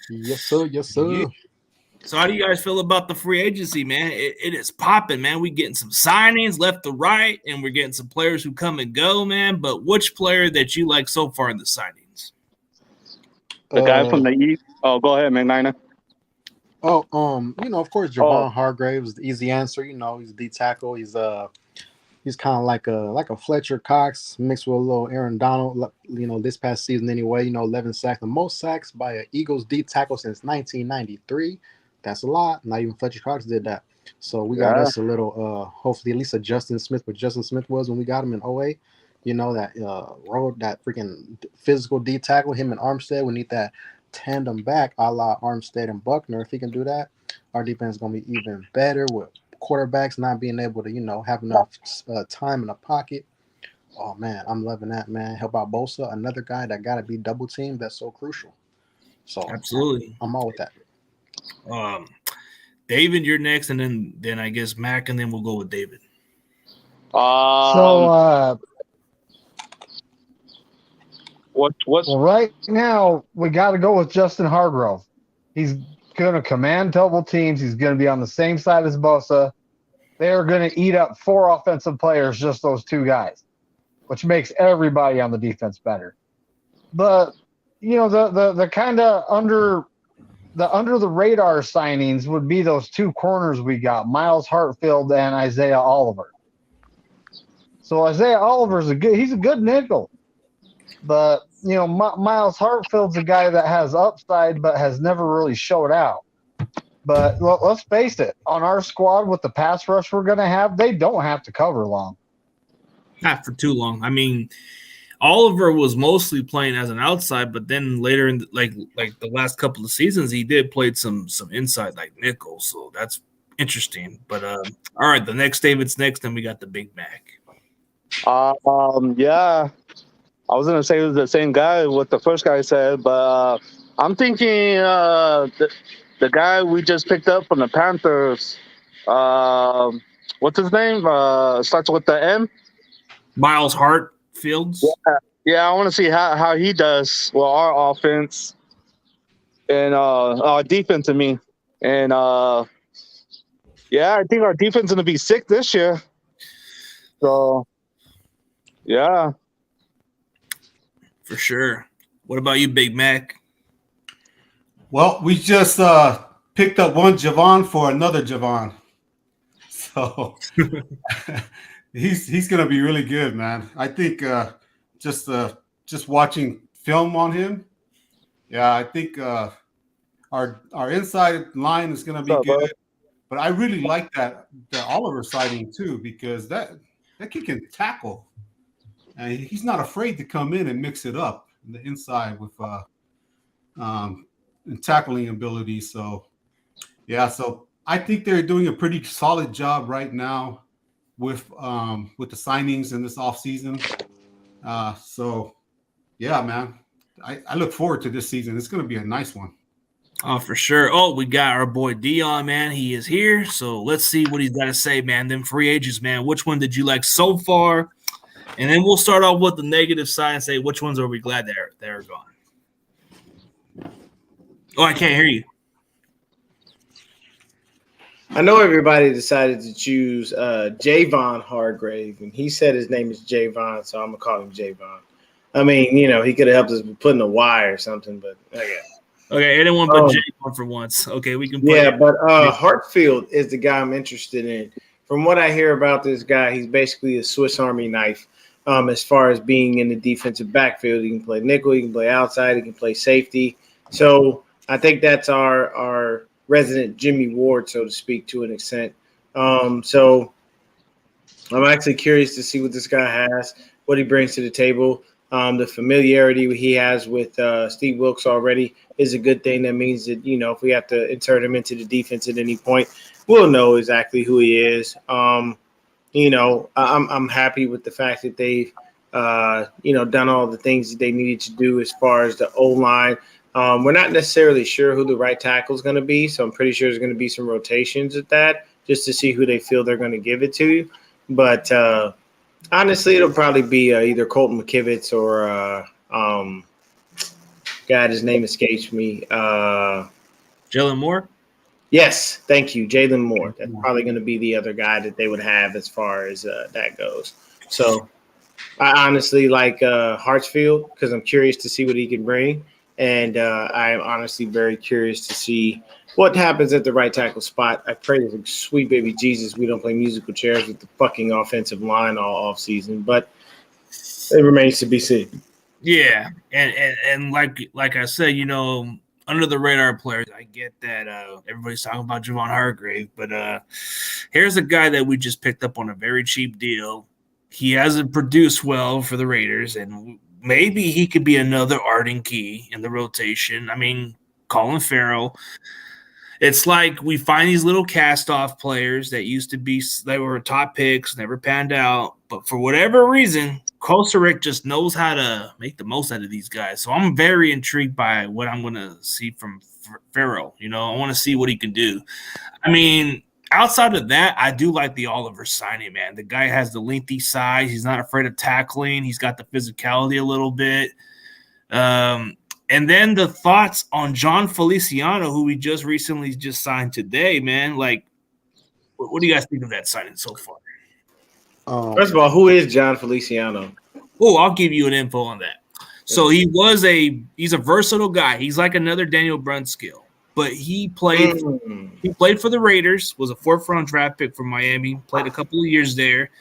Yes, sir. Yes, Yeah. sir. So how do you guys feel about the free agency, man? It is popping, man. We getting some signings left to right, and we're getting some players who come and go, man. But which player that you like so far in the signings? The guy Uh from the East. Oh, go ahead, McNiner. of course, Oh, Javon Hargraves, the easy answer. He's D tackle. He's kind of like a Fletcher Cox mixed with a little Aaron Donald. This past season anyway. 11 sacks, the most sacks by an Eagles D tackle since 1993. That's a lot. Not even Fletcher Cox did that. So we got yeah. us a little, hopefully at least a Justin Smith, what Justin Smith was when we got him in '08. That road that freaking physical D tackle, him and Armstead. We need that tandem back, a la Armstead and Buckner. If he can do that, our defense is gonna be even better with quarterbacks not being able to, have enough time in the pocket. Oh man, I'm loving that, man. Help out Bosa, another guy that got to be double teamed. That's so crucial. So Absolutely. I'm all with that. Um, David, you're next, and then I guess Mac, and then we'll go with David. So, Um, what's well, right now we got to go with Justin Hargrove. He's going to command double teams. He's going to be on the same side as Bosa. They're going to eat up four offensive players, just those two guys, which makes everybody on the defense better. But the kind of under the radar signings would be those two corners we got, Miles Hartfield and Isaiah Oliver. So Isaiah Oliver's he's a good nickel. But, Miles Hartfield's a guy that has upside but has never really showed out. But let's face it, on our squad with the pass rush we're going to have, they don't have to cover long. Not for too long. I mean, Oliver was mostly playing as an outside, but then later in like the last couple of seasons, he did play some inside like nickel. So that's interesting. But all right, the next David's next, then we got the Big Mac. yeah. I was gonna say it was the same guy what the first guy said, but I'm thinking the guy we just picked up from the Panthers. What's his name? Starts with the M. Miles Hartfields. Yeah, I want to see how he does. Well, our offense and our defense. I mean, and yeah, I think our defense is gonna be sick this year. So, yeah. For sure. What about you, Big Mac? Well, we just picked up one Javon for another Javon. So he's gonna be really good, man. I think just watching film on him, yeah, I think our inside line is gonna be What's up, bro? good. But I really like the Oliver sighting too, because that kid can tackle. And he's not afraid to come in and mix it up in the inside with tackling ability. So, yeah, so I think they're doing a pretty solid job right now with the signings in this offseason. So, yeah, man, I look forward to this season. It's going to be a nice one. Oh, for sure. Oh, we got our boy Dion, man. He is here. So let's see what he's got to say, man. Them free agents, man. Which one did you like so far? And then we'll start off with the negative side and say which ones are we glad they're gone. Oh, I can't hear you. I know everybody decided to choose Javon Hargrave, and he said his name is Javon, so I'm gonna call him Javon. I mean, he could have helped us with putting a Y or something, but okay. Okay, anyone but Jay one for once. Okay, we can play. Yeah, but Hartfield is the guy I'm interested in. From what I hear about this guy, he's basically a Swiss Army knife. As far as being in the defensive backfield, he can play nickel, he can play outside, he can play safety. So I think that's our resident Jimmy Ward, so to speak, to an extent. So I'm actually curious to see what this guy has, what he brings to the table. The familiarity he has with Steve Wilks already is a good thing. That means that, if we have to insert him into the defense at any point, we'll know exactly who he is. I'm happy with the fact that they've, done all the things that they needed to do as far as the O-line. We're not necessarily sure who the right tackle is going to be, so I'm pretty sure there's going to be some rotations at that just to see who they feel they're going to give it to. But honestly, it'll probably be either Colton McKivitz or God, his name escapes me. Jalen Moore. Yes, thank you, Jalen Moore. That's probably going to be the other guy that they would have as far as that goes. So I honestly like Hartsfield because I'm curious to see what he can bring, and I am honestly very curious to see what happens at the right tackle spot. I pray to sweet baby Jesus we don't play musical chairs with the fucking offensive line all off season, but it remains to be seen. Yeah, and like I said, you know, under the radar players, I get that everybody's talking about Javon Hargrave, but here's a guy that we just picked up on a very cheap deal. He hasn't produced well for the Raiders, and maybe he could be another Arden Key in the rotation. I mean, Colin Farrell. It's like we find these little cast-off players that used to be – they were top picks, never panned out. But for whatever reason, Kosaric just knows how to make the most out of these guys. So I'm very intrigued by what I'm going to see from Farrell. You know, I want to see what he can do. I mean, outside of that, I do like the Oliver signing, man. The guy has the lengthy size. He's not afraid of tackling. He's got the physicality a little bit. And then the thoughts on John Feliciano, who we just recently signed today, man. Like, what do you guys think of that signing so far? First of all, who is John Feliciano? Oh, I'll give you an info on that. So he's a versatile guy. He's like another Daniel Brunskill, but he played for the Raiders, was a 4th-round draft pick from Miami, played a couple of years there,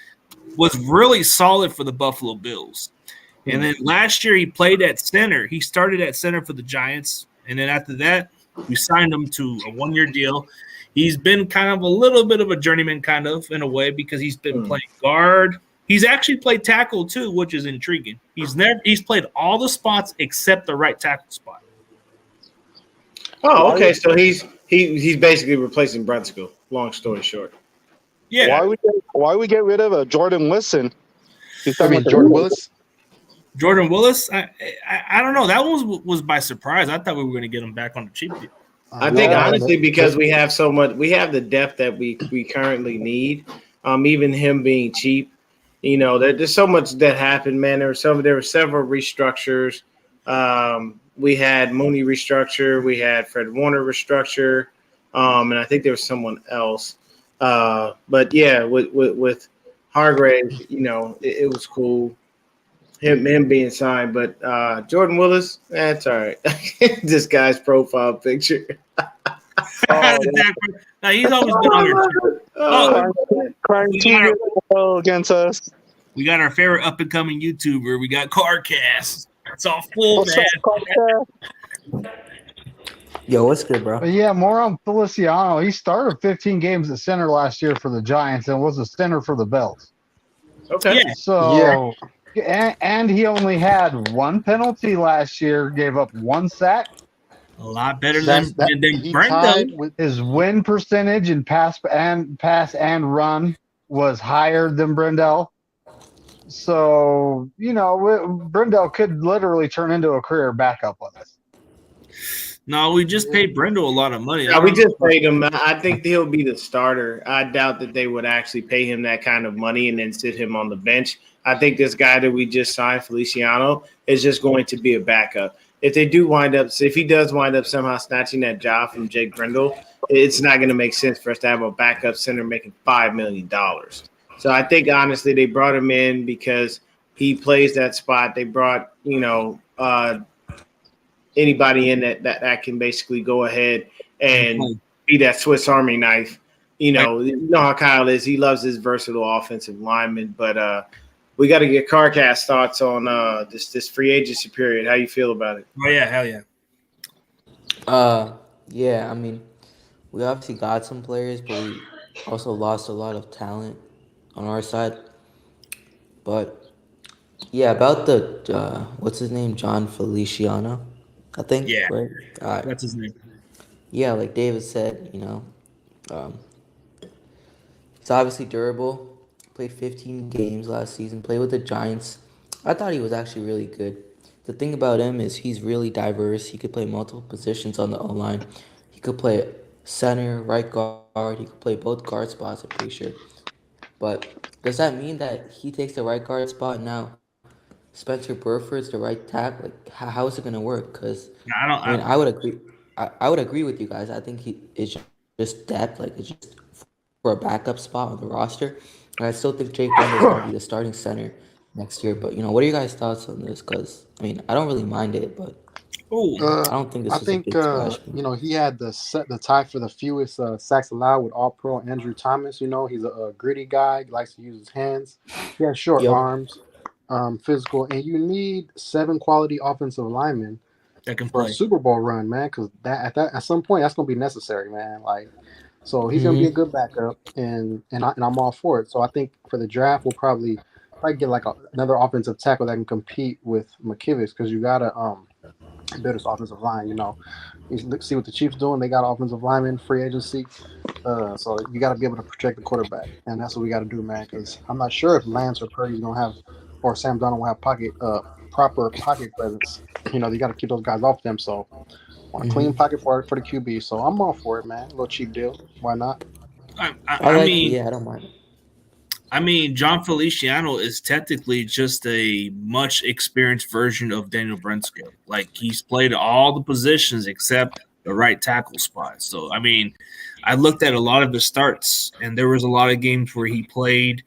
was really solid for the Buffalo Bills. And then last year he played at center. He started at center for the Giants. And then after that, we signed him to a 1-year deal. He's been kind of a little bit of a journeyman kind of in a way because he's been playing guard. He's actually played tackle too, which is intriguing. He's played all the spots except the right tackle spot. Oh, okay. So he's basically replacing Brunskill. Long story short. Yeah. Why we get rid of Jordan Wilson? Jordan Willis. Jordan Willis, I don't know. That one was by surprise. I thought we were going to get him back on the cheap deal. I think honestly because we have so much, we have the depth that we currently need. Even him being cheap, you know, there's so much that happened, man. There were several restructures. We had Mooney restructure, we had Fred Warner restructure, and I think there was someone else. But yeah, with Hargrave, you know, it was cool. Him being signed, but Jordan Willis, that's all right. This guy's profile picture. Now, he's always been on here. Crime team against us. We got our favorite up-and-coming YouTuber. We got CarCast. It's all full, man. Yo, what's good, bro? But yeah, more on Feliciano. He started 15 games at center last year for the Giants and was a center for the Bills. Okay. Yeah. So, and he only had 1 penalty last year, gave up 1 sack. A lot better than he Brent. tied with His win percentage in pass and run was higher than Brendel. So, you know, Brendel could literally turn into a career backup with us. No, we just paid Brendel a lot of money. Yeah, we just paid him. I think he'll be the starter. I doubt that they would actually pay him that kind of money and then sit him on the bench. I think this guy that we just signed, Feliciano, is just going to be a backup. If he does wind up somehow snatching that job from Jake Brendel, it's not going to make sense for us to have a backup center making $5 million. So I think, honestly, they brought him in because he plays that spot. They brought, you know, anybody in that can basically go ahead and be that Swiss Army knife. You know how Kyle is. He loves his versatile offensive lineman. But we got to get CarCast thoughts on this free agency period. How you feel about it? Oh, yeah, hell yeah. Yeah, I mean, we obviously got some players, but we also lost a lot of talent on our side. But yeah, about the what's his name, John Feliciano, I think. Yeah, right? that's his name. Yeah, like David said, you know, he's obviously durable. Played 15 games last season. Played with the Giants. I thought he was actually really good. The thing about him is he's really diverse. He could play multiple positions on the O-line. He could play center, right guard. He could play both guard spots, I'm pretty sure. But does that mean that he takes the right guard spot now? Spencer Burford's the right tackle. Like, how is it gonna work? Because I don't. I mean, I would agree. I would agree with you guys. I think it's just depth. Like, it's just for a backup spot on the roster. And I still think Jake Brendel's gonna be the starting center next year. But what are you guys' thoughts on this? Because I mean, I don't really mind it, but Oh, I don't think this I is a think big splash. he had the tie for the fewest sacks allowed with All Pro Andrew Thomas. He's a gritty guy. He likes to use his hands. He has short Yep. arms, physical, and you need 7 quality offensive linemen that can for a play. Super Bowl run, man. Because at some point that's gonna be necessary, man. Like, so he's gonna be a good backup, and I'm all for it. So I think for the draft we'll probably get like another offensive tackle that can compete with McKivitz, because you gotta build this offensive line. You see what the Chiefs doing. They got offensive linemen, free agency. So you got to be able to protect the quarterback, and that's what we got to do, man. Because I'm not sure if Lance or Purdy's gonna have, or Sam Darnold will have proper pocket presence. You got to keep those guys off them. So want a clean pocket for the QB. So I'm all for it, man. A little cheap deal. Why not? I mean, yeah, I don't mind. I mean, John Feliciano is technically just a much experienced version of Daniel Brunskill. Like, he's played all the positions except the right tackle spot. So, I mean, I looked at a lot of his starts, and there was a lot of games where he played.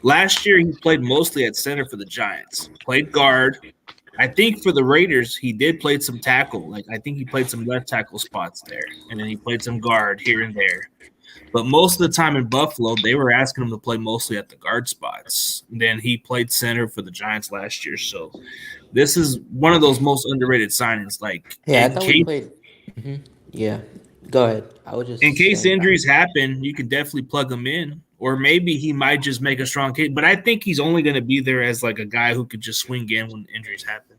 Last year, he played mostly at center for the Giants. Played guard. I think for the Raiders, he did play some tackle. Like, I think he played some left tackle spots there, and then he played some guard here and there. But most of the time in Buffalo, they were asking him to play mostly at the guard spots. And then he played center for the Giants last year. So this is one of those most underrated signings. Like, Yeah, I thought we played. Yeah, go ahead. I would just in case saying injuries happen, you can definitely plug him in. Or maybe he might just make a strong case. But I think he's only going to be there as like a guy who could just swing in when injuries happen.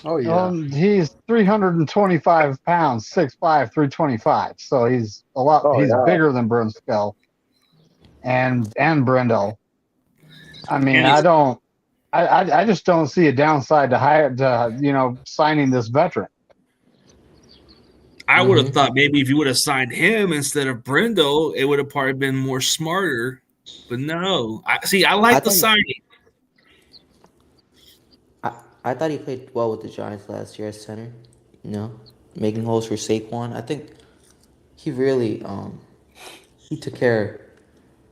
Oh yeah. He's 325 pounds, 6'5", 325. So he's a lot. Oh, he's yeah. bigger than Brunskill and Brendel. I mean, And I just don't see a downside to signing this veteran. I would have thought maybe if you would have signed him instead of Brendo, it would have probably been more smarter. But no. I like the signing. I thought he played well with the Giants last year as center. Making holes for Saquon. I think he really he took care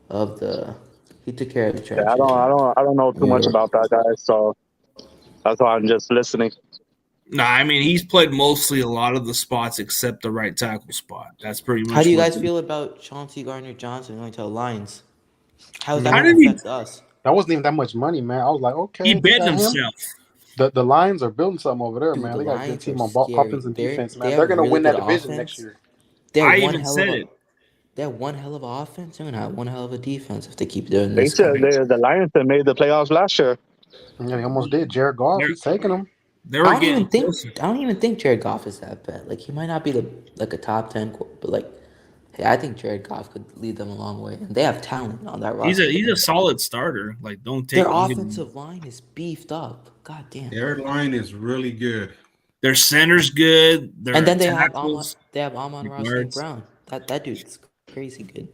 of the transition. Yeah, I don't know too much about that guy, so that's why I'm just listening. No, I mean, he's played mostly a lot of the spots except the right tackle spot. That's pretty much. How do you guys feel about Chauncey Gardner-Johnson going to the Lions? How is that How going did to he- affect us? That wasn't even that much money, man. I was like, okay. He they bet got him. himself. The Lions are building something over there, Dude, man. the They got a good Lions team are on scary. offense and They defense, man. have They're gonna really win that good division offense. next year. They I have one even hell said of a, it. They have one hell of an offense. They're going to have one hell of a defense if they keep doing They this. said the Lions that made the playoffs last year. Yeah, they almost did. Jared Goff, he's taking them. They I were don't even getting think Jared Goff is that bad. Like, he might not be a top 10, but like, hey, I think Jared Goff could lead them a long way, and they have talent on that roster. He's a solid starter. Like, don't take Their him. offensive line is beefed up. God damn. Their line is really good. Their center's good. Their And then they have tackles. Amon-Ra St. guards. Brown. That dude's crazy good.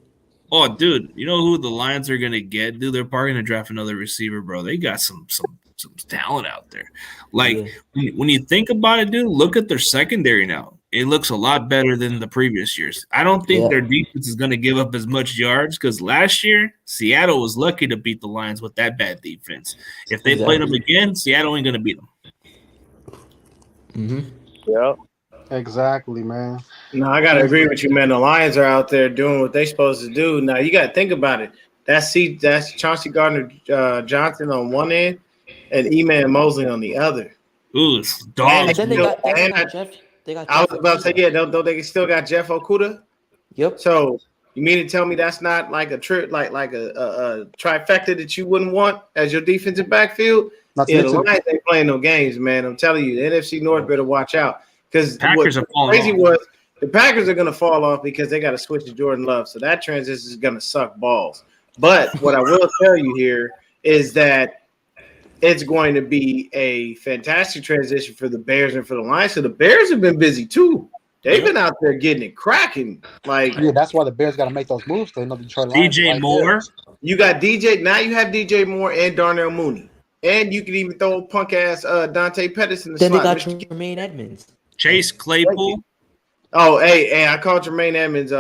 Oh, dude, you know who the Lions are gonna get? Dude, they're probably gonna draft another receiver, bro. They got some talent out there. Like, when you think about it, dude, look at their secondary now. It looks a lot better than the previous years. I don't think their defense is going to give up as much yards because last year, Seattle was lucky to beat the Lions with that bad defense. If they played them again, Seattle ain't going to beat them. Yeah. Exactly, man. No, I gotta agree with you, man. The Lions are out there doing what they're supposed to do. Now you gotta think about it. That's Chauncey Gardner Johnson on one end and E-Man Mosley on the other. Ooh, it's dog. And then they got Jeff. I was about to say, yeah, don't they still got Jeff Okudah? Yep. So you mean to tell me that's not like a trifecta that you wouldn't want as your defensive backfield? Yeah, the Lions ain't playing no games, man. I'm telling you, the NFC North better watch out because Packers are falling crazy off. was the Packers are going to fall off because they got to switch to Jordan Love, so that transition is going to suck balls. But what I will tell you here is that it's going to be a fantastic transition for the Bears and for the Lions. So the Bears have been busy too. They've been out there getting it cracking. Like, Yeah, that's why the Bears got to make those moves. They know the Detroit Lions DJ right Moore. you got DJ. Now you have DJ Moore and Darnell Mooney. And you could even throw punk ass Dante Pettis in the Then they slot. got Jermaine Edmonds. Chase Claypool. Oh, hey, I called Jermaine Edmonds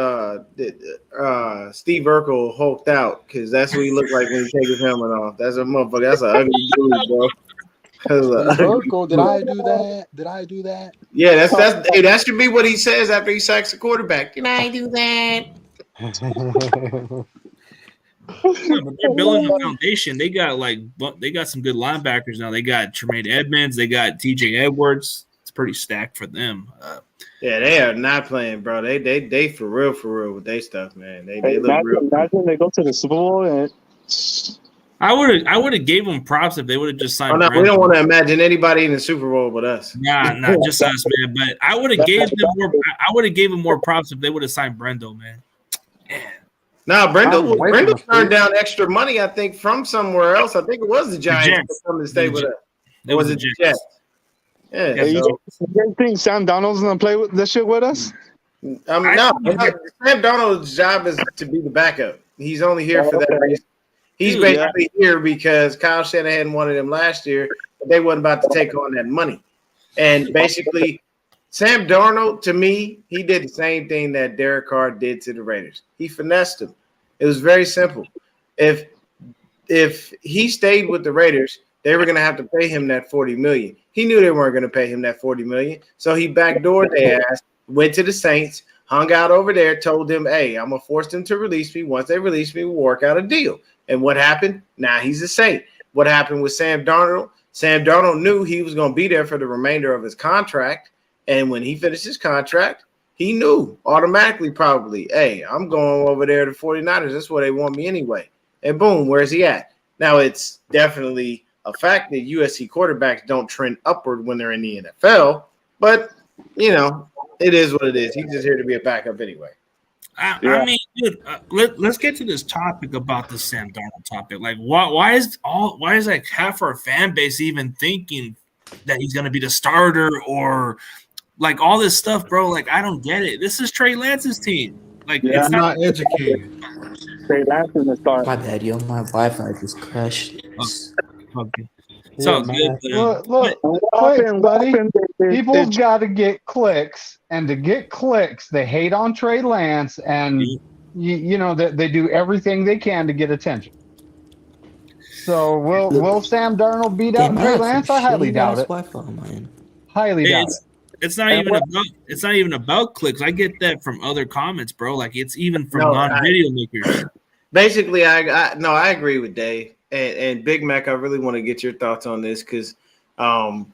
Steve Urkel hulked out because that's what he looked like when he take his helmet off. That's a motherfucker. That's an ugly dude, bro. Urkel, did I do that? Did I do that? Yeah, that should be what he says after he sacks the quarterback. Did I do that? Yeah, but they're building a foundation. They got some good linebackers now. They got Tremaine Edmonds. They got TJ Edwards. It's pretty stacked for them. Yeah, they are not playing, bro. They for real with their stuff, man. They look real. Imagine they go to the Super Bowl and I would have gave them props if they would have just signed. Oh, no, we don't want to imagine anybody in the Super Bowl but us. Nah, not just us, man. But I would have gave them more. I would have gave them more props if they would have signed Brendo, man. Now, Brendo turned down extra money, I think, from somewhere else. I think it was the Giants that come to stay with us. Was it the Jets? Yeah. you think Sam Donald's gonna play with this shit with us? No. Sam Donald's job is to be the backup. He's only here for that reason. He's basically here because Kyle Shanahan wanted him last year, but they wasn't about to take on that money. And basically, Sam Darnold, to me, he did the same thing that Derek Carr did to the Raiders. He finessed them. It was very simple. If he stayed with the Raiders, they were going to have to pay him that $40 million. He knew they weren't going to pay him that $40 million, so he backdoored their ass, went to the Saints, hung out over there, told them, hey, I'm going to force them to release me. Once they release me, we'll work out a deal. And what happened? Now he's a Saint. What happened with Sam Darnold? Sam Darnold knew he was going to be there for the remainder of his contract, and when he finished his contract, he knew automatically probably, hey, I'm going over there to 49ers. That's where they want me anyway. And boom, where's he at? Now, it's definitely a fact that USC quarterbacks don't trend upward when they're in the NFL, but, you know, it is what it is. He's just here to be a backup anyway. I mean, dude, let's get to this topic about the Sam Darnold topic. Like, why is like half our fan base even thinking that he's going to be the starter or like all this stuff, bro? Like, I don't get it. This is Trey Lance's team. Like, it's not educated. Trey Lance in the start. My bad, yo. My Wi-Fi just crashed. Okay. So good. Look, clicks, buddy. People's got to get clicks, and to get clicks, they hate on Trey Lance, and you know that they do everything they can to get attention. So will Sam Darnold beat out Trey Lance? I highly doubt it. Highly doubt it. It's not even about clicks. I get that from other comments, bro. Like it's even from non-video makers. Basically, I agree with Dave and Big Mac. I really want to get your thoughts on this because, to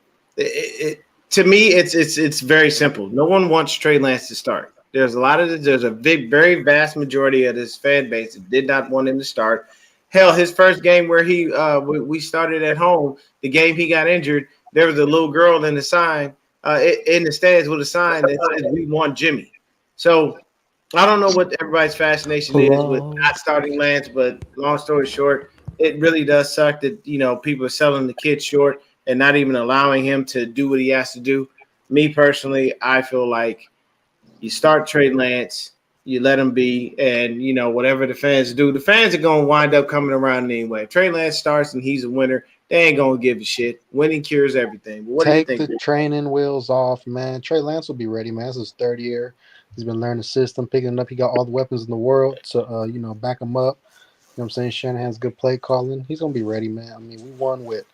me, it's very simple. No one wants Trey Lance to start. There's a big, very vast majority of this fan base that did not want him to start. Hell, his first game where we started at home, the game he got injured, there was a little girl in the sign. In the stands with a sign that says "We want Jimmy." So I don't know what everybody's fascination is with not starting Lance, but long story short, it really does suck that people are selling the kid short and not even allowing him to do what he has to do. Me personally, I feel like you start Trey Lance, you let him be, and whatever the fans do, the fans are gonna wind up coming around anyway. If Trey Lance starts and he's a winner, they ain't gonna give a shit. Winning cures everything. But what Take do you think? the training wheels off, man. Trey Lance will be ready, man. This is his third year. He's been learning the system, picking it up. He got all the weapons in the world to, back him up. You know what I'm saying? Shanahan's good play calling. He's gonna be ready, man. I mean, we won with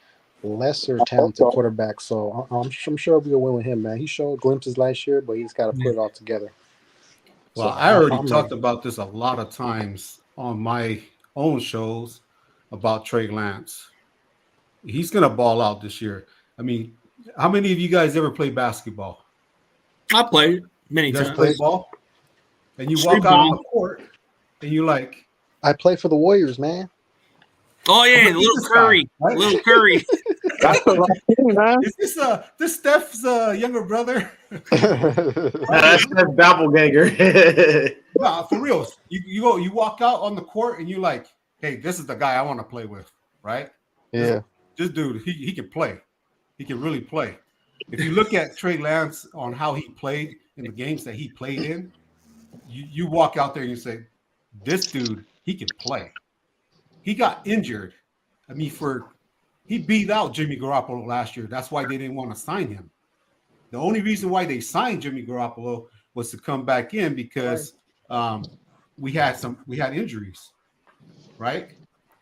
lesser talented quarterbacks, so I'm sure we'll win with him, man. He showed glimpses last year, but he's got to put it all together. Well, I already talked about this a lot of times on my own shows about Trey Lance. He's going to ball out this year. I mean, how many of you guys ever play basketball? I played many You guys times. play ball? And you Street walk out ball. on the court and you like, I play for the Warriors, man. Oh yeah, Look at little this Curry, guy, right? little Curry. That's the right thing, man. Is this Steph's younger brother? That's doppelganger. No, for real. You walk out on the court and you like, hey, this is the guy I want to play with, right? Yeah. This dude, he can play. He can really play. if you look at Trey Lance on how he played in the games that he played in, you walk out there and you say, this dude, he can play. He got injured. I mean, he beat out Jimmy Garoppolo last year. That's why they didn't want to sign him. The only reason why they signed Jimmy Garoppolo was to come back in because we had injuries, right?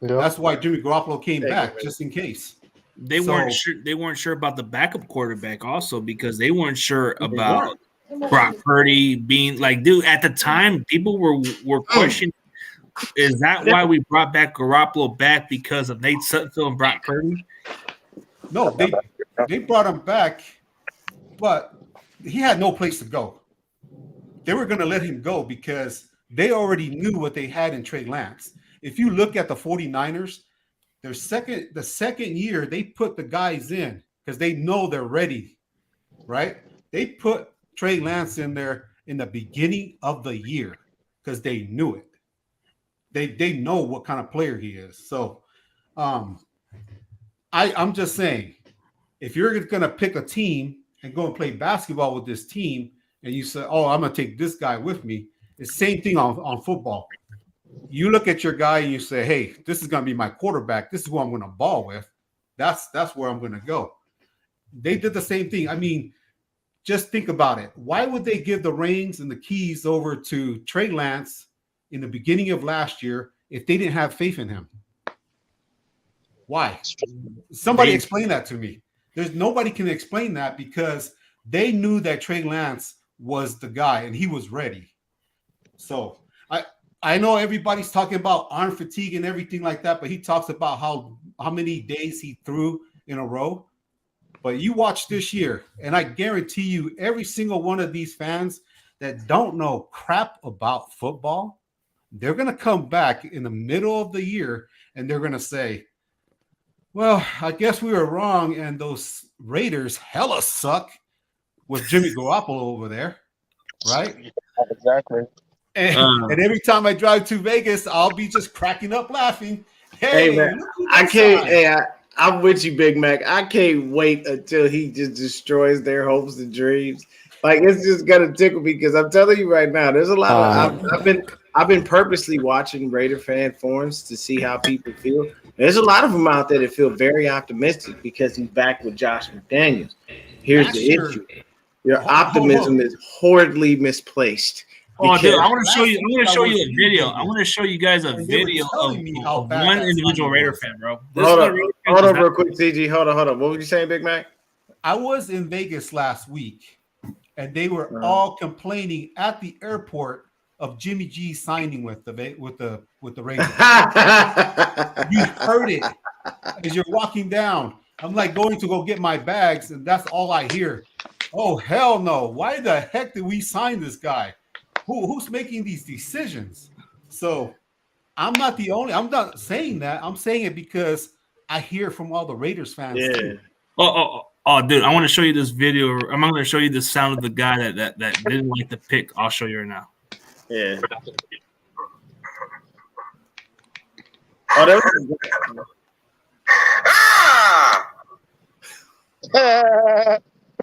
Yeah. That's why Jimmy Garoppolo came back, just in case. They weren't sure about the backup quarterback also because they weren't sure about Brock Purdy being like, dude, at the time people were questioning, is that why we brought back Garoppolo back because of Nate Sutton and Brock Purdy? No, they brought him back, but he had no place to go. They were going to let him go because they already knew what they had in Trey Lance. If you look at the 49ers, the second year, they put the guys in because they know they're ready, right? They put Trey Lance in there in the beginning of the year because they knew it. They know what kind of player he is. So I'm just saying, if you're going to pick a team and go and play basketball with this team and you say, oh, I'm going to take this guy with me, it's the same thing on football. You look at your guy and you say, hey, this is going to be my quarterback. This is who I'm going to ball with. That's where I'm going to go. They did the same thing. I mean, just think about it. Why would they give the reins and the keys over to Trey Lance in the beginning of last year if they didn't have faith in him? Why? Somebody explain that to me. There's nobody can explain that because they knew that Trey Lance was the guy and he was ready. So I know everybody's talking about arm fatigue and everything like that, but he talks about how many days he threw in a row. But you watch this year, and I guarantee you every single one of these fans that don't know crap about football, they're going to come back in the middle of the year and they're going to say, well, I guess we were wrong, and those Raiders hella suck with Jimmy Garoppolo over there, right? Exactly. And every time I drive to Vegas, I'll be just cracking up laughing. Hey man, I can't. Hey, I'm with you, Big Mac. I can't wait until he just destroys their hopes and dreams. Like it's just gonna tickle me because I'm telling you right now, there's a lot of. I've been purposely watching Raider fan forums to see how people feel. There's a lot of them out there that feel very optimistic because he's back with Josh McDaniels. Here's the issue: your optimism is horribly misplaced. Oh, dude, I want to show you. I'm going to show you a video. I want to show you guys a video of one individual Raider fan, bro. Hold on, real quick, CG. Hold on. What were you saying, Big Mac? I was in Vegas last week, and they were all complaining at the airport of Jimmy G signing with the Raiders. You heard it as you're walking down. I'm like going to go get my bags, and that's all I hear. Oh hell no! Why the heck did we sign this guy? Who's making these decisions? So I'm not saying that. I'm saying it because I hear from all the Raiders fans. Yeah. Too. Oh, dude, I want to show you this video. I'm going to show you the sound of the guy that didn't like the pick. I'll show you right now. Yeah. Oh, that was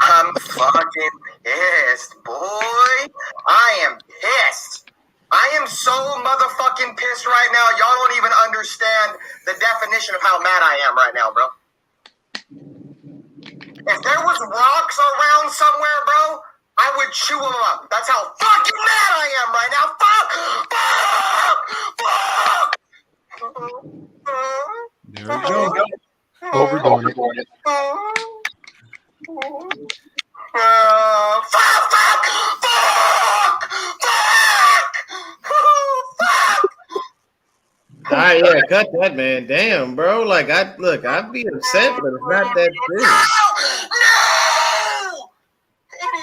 I'm fucking pissed, boy. I am pissed. I am so motherfucking pissed right now. Y'all don't even understand the definition of how mad I am right now, bro. If there was rocks around somewhere, bro, I would chew them up. That's how fucking mad I am right now. Fuck! There we go. Overdoing it. all right, yeah, cut that, man. Damn, bro. Like, I'd be upset, but it's not that serious.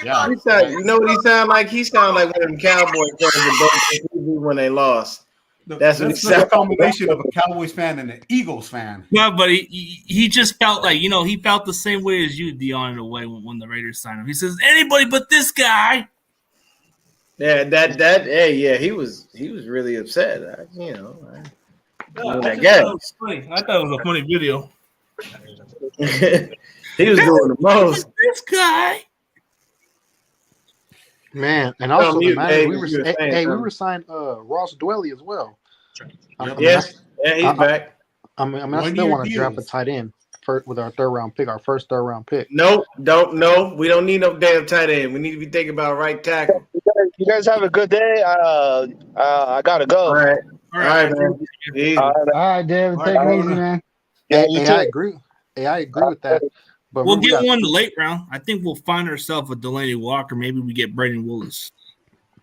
Yeah. You know what he sound like? He sound like one of them Cowboy fans when they lost. That's a combination of a Cowboys fan and an Eagles fan. No, but he just felt like, he felt the same way as you, Dion, in a way when the Raiders signed him. He says, anybody but this guy. Yeah, yeah, he was really upset. I guess. I thought it was a funny video. He was doing the most. This guy. Man, and also the mute, matter, Dave, we you were were saying we something. were signed Ross Dwelly as well. I mean, Yes, yeah, he's I- back. I still 1-year want to draft a deals. tight end with our first third round pick. No, we don't need no damn tight end. We need to be thinking about right tackle. You guys have a good day. I gotta go. All right, All right, man. Easy. All right. All right, David, take it easy, man. Yeah, Hey, you hey, too. I agree. Hey, I agree with that. But we'll remember, get we got- one in the late round. I think we'll find ourselves a Delaney Walker. Maybe we get Braden Willis.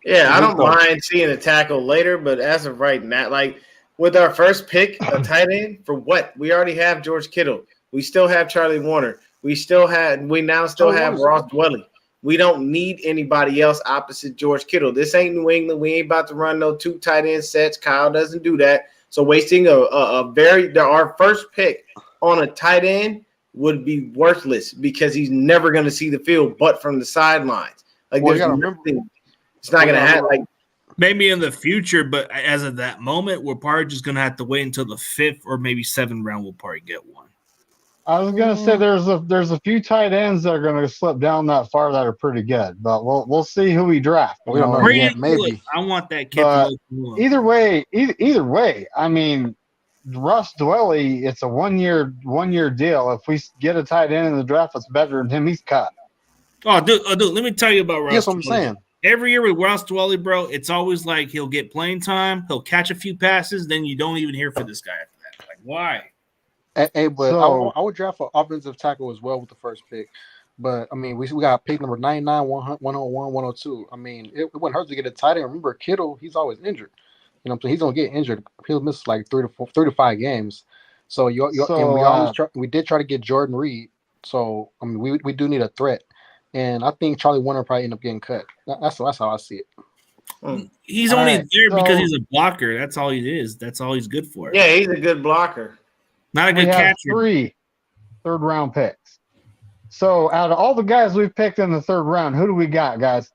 Yeah, I don't We'll go. mind seeing a tackle later, but as of right now, like with our first pick, a tight end for what? We already have George Kittle. We still have Charlie Warner. We now still Charlie have Warner's- Ross Dwelly. We don't need anybody else opposite George Kittle. This ain't New England. We ain't about to run no 2 tight end sets. Kyle doesn't do that. So wasting our first pick on a tight end would be worthless because he's never going to see the field but from the sidelines. Like Well, you there's gotta remember- nothing. It's not going to happen. Like Maybe in the future, but as of that moment, we're probably just gonna have to wait until the 5th or maybe 7th round. We'll probably get one. I was gonna say there's a few tight ends that are gonna slip down that far that are pretty good, but we'll see who we draft. We don't know Braden yet, maybe. Willis, I want that kid. But from Either way, I mean, Russ Dwelly, it's a one year deal. If we get a tight end in the draft that's better than him, he's cut. Oh, dude, let me tell you about Ross. That's what I'm Dwelly. saying. Every year with Ross Dwelly, bro, it's always like he'll get playing time, he'll catch a few passes, then you don't even hear from this guy after that. Like, why? Hey, but So- I would draft an offensive tackle as well with the first pick. But I mean, we got pick number 99, 101, 102. I mean, it wouldn't hurt to get a tight end. Remember, Kittle, he's always injured. You know what I'm saying? He's gonna get injured. He'll miss like 3 to 5 games. So and we did try to get Jordan Reed. So I mean, we do need a threat. And I think Charlie Warner probably end up getting cut. That's how I see it. He's All only right, there because so- he's a blocker. That's all he is. That's all he's good for. yeah, he's a good blocker. Not a We good have catcher. 3 third round picks. So out of all the guys we've picked in the third round, who do we got, guys?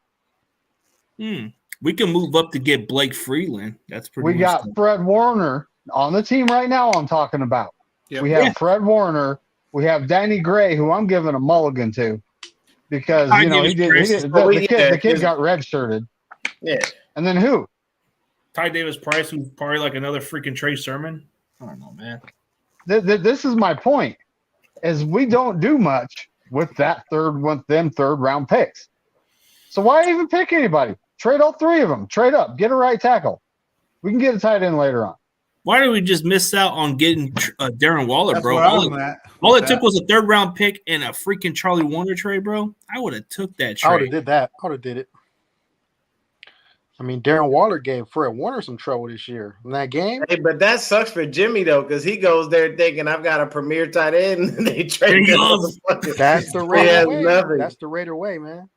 We can move up to get Blake Freeland. That's pretty. We much got the- Fred Warner on the team right now. I'm talking about. Yep. We have Yeah. Fred Warner. We have Danny Gray, who I'm giving a mulligan to, because I you know give it Chris. the kid got redshirted. Yeah. And then who? Ty Davis Price, who's probably like another freaking Trey Sermon. I don't know, man. This is my point: is we don't do much with them third round picks. So why even pick anybody? Trade all 3 of them. Trade up. Get a right tackle. We can get a tight end later on. Why did we just miss out on getting Darren Waller, That's bro? where All I'm at. it with took that. was a third round pick and a freaking Charlie Warner trade, bro. I would have took that I would have trade. did that. I would have did it. I mean, Darren Waller gave Fred Warner some trouble this year in that game. Hey, but that sucks for Jimmy though, because he goes there thinking I've got a premier tight end, and they trade He him. goes. That's the He Raider has way. nothing. That's the Raider way, man.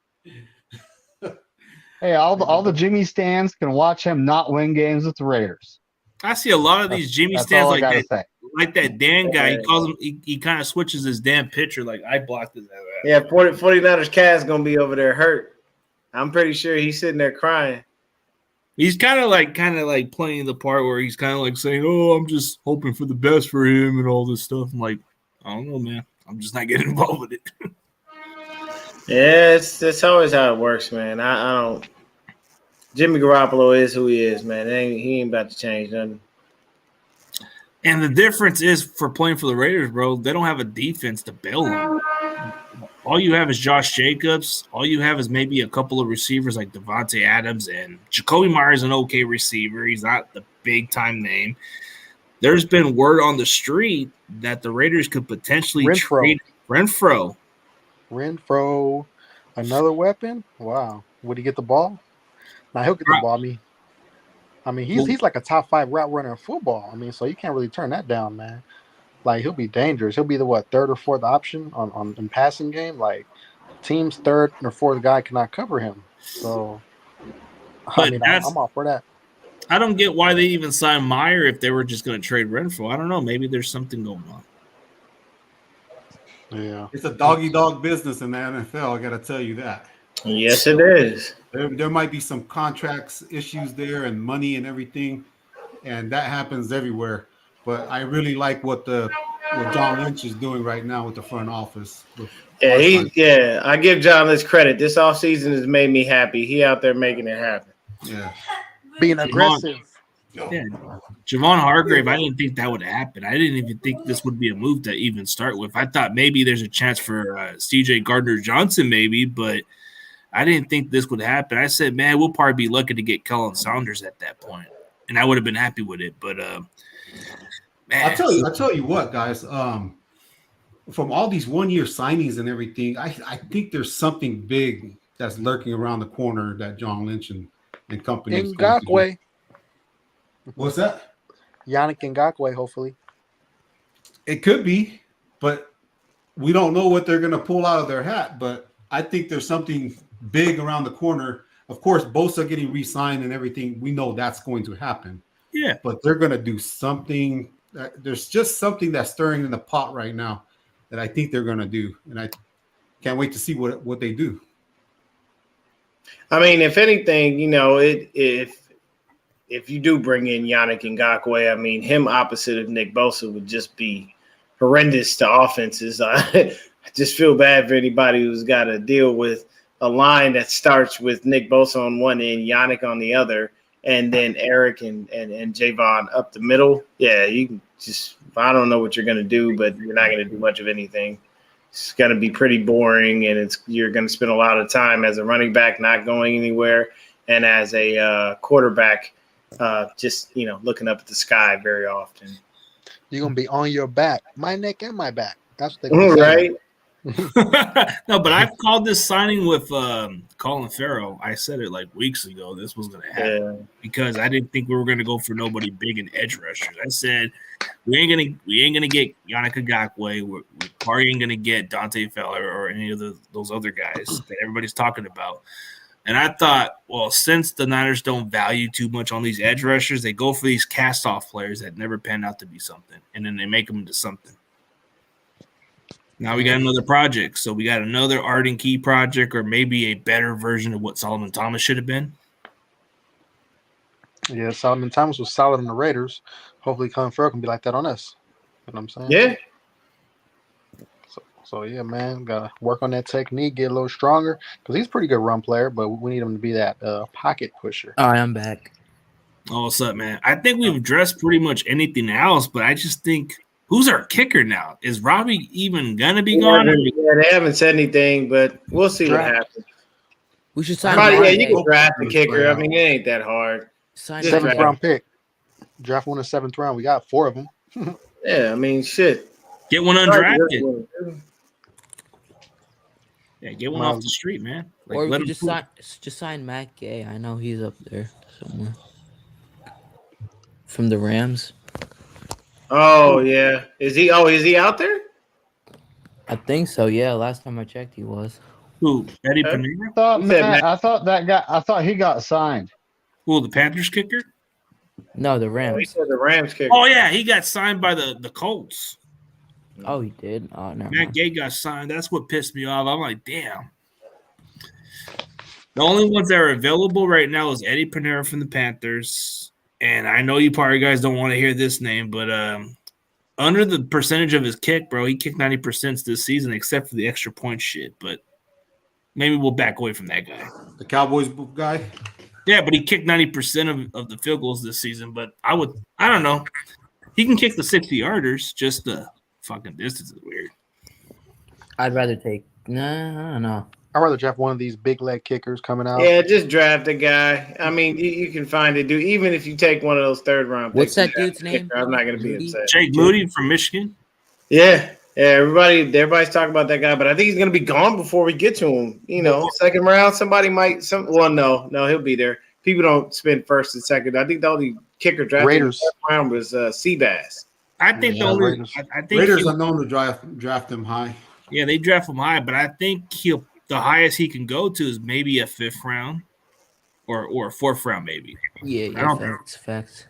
Hey, all the Jimmy stands can watch him not win games with the Raiders. I see a lot of these Jimmy That's stands all I like gotta that, say. like that Dan guy. He calls him. He kind of switches his damn picture. Like I blocked his ass. Yeah, 49ers Caz gonna be over there hurt. I'm pretty sure he's sitting there crying. He's kind of like playing the part where he's kind of like saying, "Oh, I'm just hoping for the best for him and all this stuff." I'm like, I don't know, man. I'm just not getting involved with it. Yeah, it's always how it works, man. I don't. Jimmy Garoppolo is who he is, man. He ain't about to change nothing. And the difference is for playing for the Raiders, bro, they don't have a defense to bail on. All you have is Josh Jacobs. All you have is maybe a couple of receivers like Devontae Adams, and Jacoby Myers is an okay receiver. He's not the big-time name. There's been word on the street that the Raiders could potentially trade Renfro. Renfro, another weapon? Wow. Would he get the ball? Now he'll get the ball. I mean, he's like a top 5 route runner in football. I mean, so you can't really turn that down, man. Like he'll be dangerous. He'll be the 3rd or 4th option on in passing game. Like team's 3rd or 4th guy cannot cover him. So I mean, I'm all for that. I don't get why they even signed Meyer if they were just going to trade Renfro. I don't know. Maybe there's something going on. Yeah, It's a dog business in the NFL. I got to tell you that. Yes, it is. There might be some contracts issues there and money and everything, and that happens everywhere. But I really like what the what John Lynch is doing right now with the front office. Yeah, I give John Lynch credit. This offseason has made me happy. He out there making it happen. Yeah. Being aggressive. Yeah, Javon Hargrave, I didn't think that would happen. I didn't even think this would be a move to even start with. I thought maybe there's a chance for CJ Gardner-Johnson maybe, but I didn't think this would happen. I said, man, we'll probably be lucky to get Kellen Saunders at that point, and I would have been happy with it. But man, I'll tell you what, guys. From all these 1-year signings and everything, I think there's something big that's lurking around the corner that John Lynch and company. Ngakoue. What's that? Yannick Ngakoue, hopefully. It could be, but we don't know what they're going to pull out of their hat. But I think there's something big around the corner. Of course, Bosa getting re-signed and everything, we know that's going to happen. Yeah. But they're going to do something. There's just something that's stirring in the pot right now that I think they're going to do. And I can't wait to see what they do. I mean, if anything, if you do bring in Yannick Ngakoue, I mean, him opposite of Nick Bosa would just be horrendous to offenses. I just feel bad for anybody who's got to deal with a line that starts with Nick Bosa on one end, Yannick on the other, and then Eric and Javon up the middle. Yeah, you can just – I don't know what you're going to do, but you're not going to do much of anything. It's going to be pretty boring, and you're going to spend a lot of time as a running back not going anywhere and as a quarterback just, looking up at the sky very often. You're going to be on your back, my neck and my back. That's what they're going to say. Right? No, but I've called this signing with Colin Farrell. I said it like weeks ago. This was going to happen because I didn't think we were going to go for nobody big in edge rushers. I said we ain't gonna get Yannick Ngakoue. We probably ain't gonna get Dante Fowler or any of those other guys that everybody's talking about. And I thought, well, since the Niners don't value too much on these edge rushers, they go for these cast-off players that never pan out to be something, and then they make them into something. Now we got another project. So we got another Arden Key project or maybe a better version of what Solomon Thomas should have been. Yeah, Solomon Thomas was solid on the Raiders. Hopefully Colin Farrell can be like that on us. You know what I'm saying? Yeah. So yeah, man, got to work on that technique, get a little stronger because he's a pretty good run player, but we need him to be that pocket pusher. All right, I'm back. Oh, what's up, man? I think we've addressed pretty much anything else, but I just think – who's our kicker now? Is Robbie even gonna be gone? Yeah, they haven't said anything, but we'll see what happens. We should sign. You can draft the kicker. I mean, it ain't that hard. Seventh round pick. Draft one in the 7th round. We got 4 of them. Yeah, I mean, shit. Get one undrafted. Yeah, get one off the street, man. Like, or we just sign Matt Gay. I know he's up there somewhere. From the Rams. Oh yeah, is he out there? I think so. Yeah, last time I checked, he was. Who? Eddie Pineda? I thought he got signed. Who? The Panthers kicker? No, the Rams. He said the Rams kicker. Oh yeah, he got signed by the Colts. Oh, he did. Oh no. Matt Gay got signed. That's what pissed me off. I'm like, damn. The only ones that are available right now is Eddie Pineda from the Panthers. And I know you probably guys don't want to hear this name, but under the percentage of his kick, bro, he kicked 90% this season except for the extra point shit. But maybe we'll back away from that guy. The Cowboys guy? Yeah, but he kicked 90% of the field goals this season. But I don't know. He can kick the 60-yarders, just the fucking distance is weird. I'd rather take – no. I'd rather draft one of these big leg kickers coming out. Yeah, just draft a guy. I mean, you can find it, dude. Even if you take one of those 3rd round picks. What's that dude's name? I'm not going to be upset. Jake Moody from Michigan. Yeah. Everybody's talking about that guy, but I think he's going to be gone before we get to him. 2nd round, somebody might. No, he'll be there. People don't spend 1st and 2nd. I think the only kicker drafted Raiders in the 3rd round was Seabass. I think Raiders are known to draft him high. Yeah, they draft him high, but I think the highest he can go to is maybe a 5th round or a 4th round, maybe. Yeah, facts.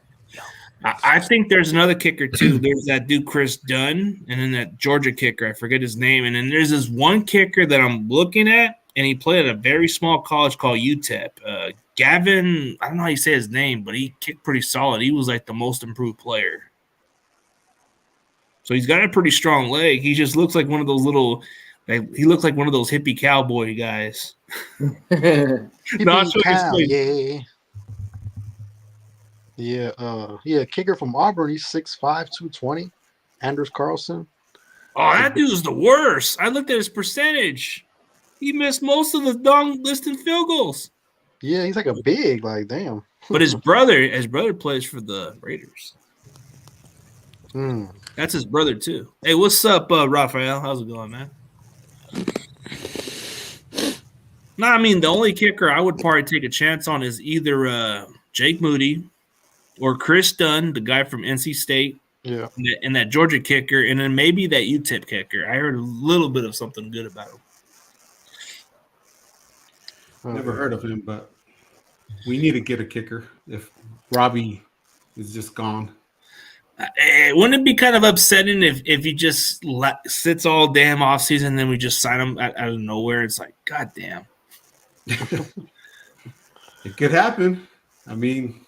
I think there's another kicker, too. There's that dude, Chris Dunn, and then that Georgia kicker. I forget his name. And then there's this one kicker that I'm looking at, and he played at a very small college called UTEP. Gavin, I don't know how you say his name, but he kicked pretty solid. He was like the most improved player. So he's got a pretty strong leg. He just looks like one of those little. He looks like one of those hippie cowboy guys. Not sure Cow, yeah. Yeah, kicker from Auburn. He's 6'5", 220. Anders Carlson. Oh, that dude's the worst. I looked at his percentage. He missed most of the long-distance field goals. Yeah, he's like a big, like, damn. But his brother plays for the Raiders. Hmm. That's his brother too. Hey, what's up, Raphael? How's it going, man? No, I mean the only kicker I would probably take a chance on is either Jake Moody or Chris Dunn, the guy from NC State. Yeah. And that Georgia kicker, and then maybe that UTEP kicker. I heard a little bit of something good about him. Never heard of him, but we need to get a kicker if Robbie is just gone. Wouldn't it be kind of upsetting if he just sits all damn off season and then we just sign him out of nowhere? It's like, God damn. It could happen. I mean,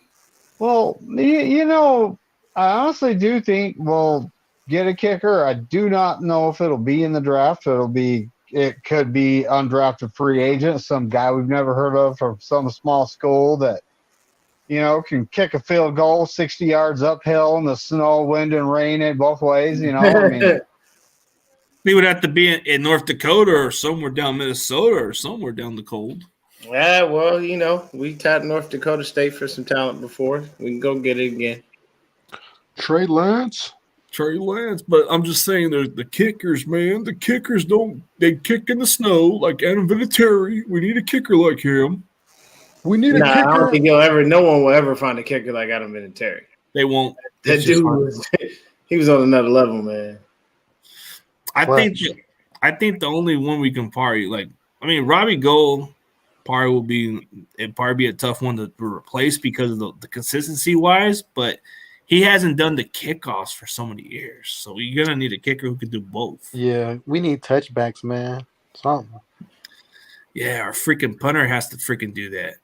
Well, you know, I honestly do think we'll get a kicker. I do not know if it'll be in the draft. It could be undrafted free agent, some guy we've never heard of from some small school that, you know, can kick a field goal 60 yards uphill in the snow, wind, and rain in both ways. You know, I mean, He would have to be in North Dakota or somewhere down Minnesota or somewhere down the cold. Yeah, well, you know, we tapped North Dakota State for some talent before. We can go get it again. Trey Lance. But I'm just saying there's the kickers, man. The kickers they kick in the snow like Adam Vinatieri. We need a kicker like him. We need a Nah, I kicker. don't think no one will ever find a kicker like Adam Vinatieri. They won't. That It's just dude hard. he was on another level, man. I think the only one we can Robbie Gold probably will be a tough one to replace because of the consistency wise, but he hasn't done the kickoffs for so many years. So you're gonna need a kicker who can do both. Yeah, we need touchbacks, man. Something. Yeah, our freaking punter has to freaking do that.